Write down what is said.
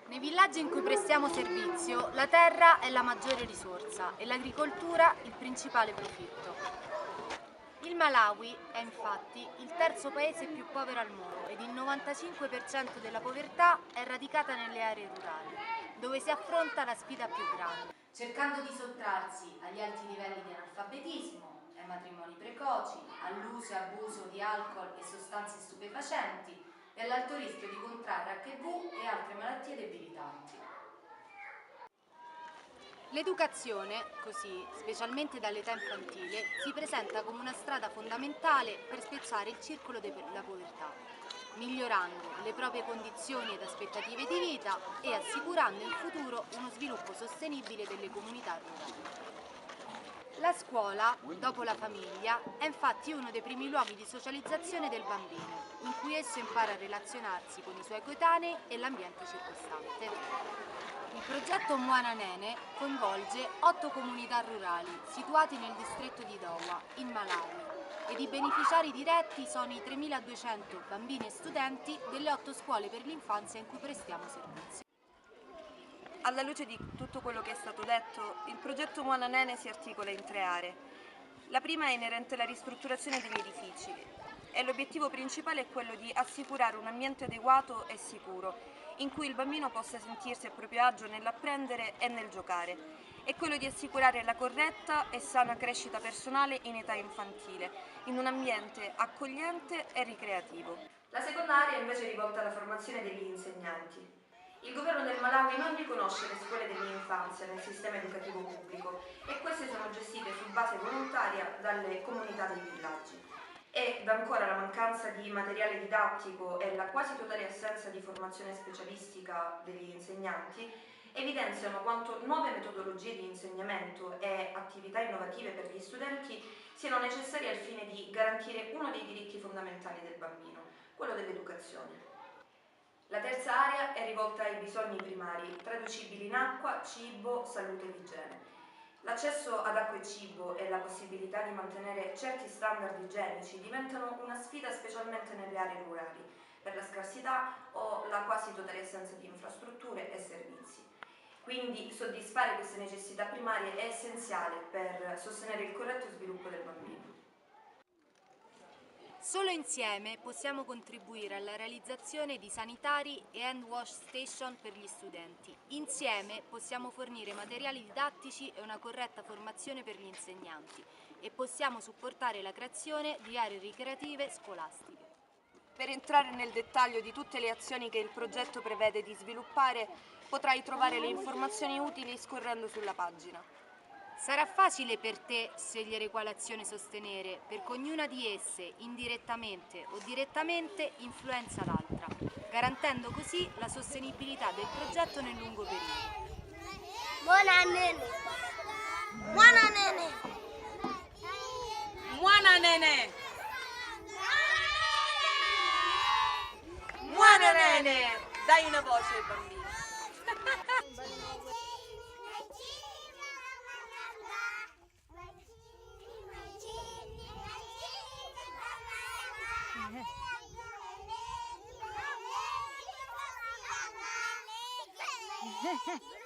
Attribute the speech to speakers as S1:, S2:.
S1: Nei villaggi in cui prestiamo servizio, la terra è la maggiore risorsa e l'agricoltura il principale profitto. Il Malawi è infatti il terzo paese più povero al mondo ed il 95% della povertà è radicata nelle aree rurali, dove si affronta la sfida più grande, cercando di sottrarsi agli alti livelli di analfabetismo, ai matrimoni precoci, all'uso e abuso di alcol e sostanze stupefacenti e all'alto rischio di contrarre HIV e altre malattie debilitanti. L'educazione, così, specialmente dall'età infantile, si presenta come una strada fondamentale per spezzare il circolo della povertà, migliorando le proprie condizioni ed aspettative di vita e assicurando in futuro uno sviluppo sostenibile delle comunità rurali. La scuola, dopo la famiglia, è infatti uno dei primi luoghi di socializzazione del bambino, in cui esso impara a relazionarsi con i suoi coetanei e l'ambiente circostante. Il progetto Mwana Nene coinvolge 8 comunità rurali situate nel distretto di Dowa, in Malawi, ed i beneficiari diretti sono i 3.200 bambini e studenti delle 8 scuole per l'infanzia in cui prestiamo servizio.
S2: Alla luce di tutto quello che è stato detto, il progetto Mwana Nene si articola in 3 aree. La prima è inerente alla ristrutturazione degli edifici e l'obiettivo principale è quello di assicurare un ambiente adeguato e sicuro in cui il bambino possa sentirsi a proprio agio nell'apprendere e nel giocare. È quello di assicurare la corretta e sana crescita personale in età infantile, in un ambiente accogliente e ricreativo. La seconda area invece è rivolta alla formazione degli insegnanti. Il governo del Malawi non riconosce le scuole dell'infanzia nel sistema educativo pubblico e queste sono gestite su base volontaria dalle comunità dei villaggi. Ed ancora la mancanza di materiale didattico e la quasi totale assenza di formazione specialistica degli insegnanti evidenziano quanto nuove metodologie di insegnamento e attività innovative per gli studenti siano necessarie al fine di garantire uno dei diritti fondamentali del bambino, quello dell'educazione. La terza area è rivolta ai bisogni primari, traducibili in acqua, cibo, salute ed igiene. L'accesso ad acqua e cibo e la possibilità di mantenere certi standard igienici diventano una sfida specialmente nelle aree rurali, per la scarsità o la quasi totale assenza di infrastrutture e servizi. Quindi soddisfare queste necessità primarie è essenziale per sostenere il corretto sviluppo del bambino.
S1: Solo insieme possiamo contribuire alla realizzazione di sanitari e hand wash station per gli studenti. Insieme possiamo fornire materiali didattici e una corretta formazione per gli insegnanti e possiamo supportare la creazione di aree ricreative scolastiche.
S2: Per entrare nel dettaglio di tutte le azioni che il progetto prevede di sviluppare, potrai trovare le informazioni utili scorrendo sulla pagina.
S1: Sarà facile per te scegliere quale azione sostenere, perché ognuna di esse, indirettamente o direttamente, influenza l'altra, garantendo così la sostenibilità del progetto nel lungo periodo.
S3: Mwana Nene! Mwana Nene!
S2: Mwana Nene! Mwana Nene! Dai una voce ai bambini.
S3: Hehehe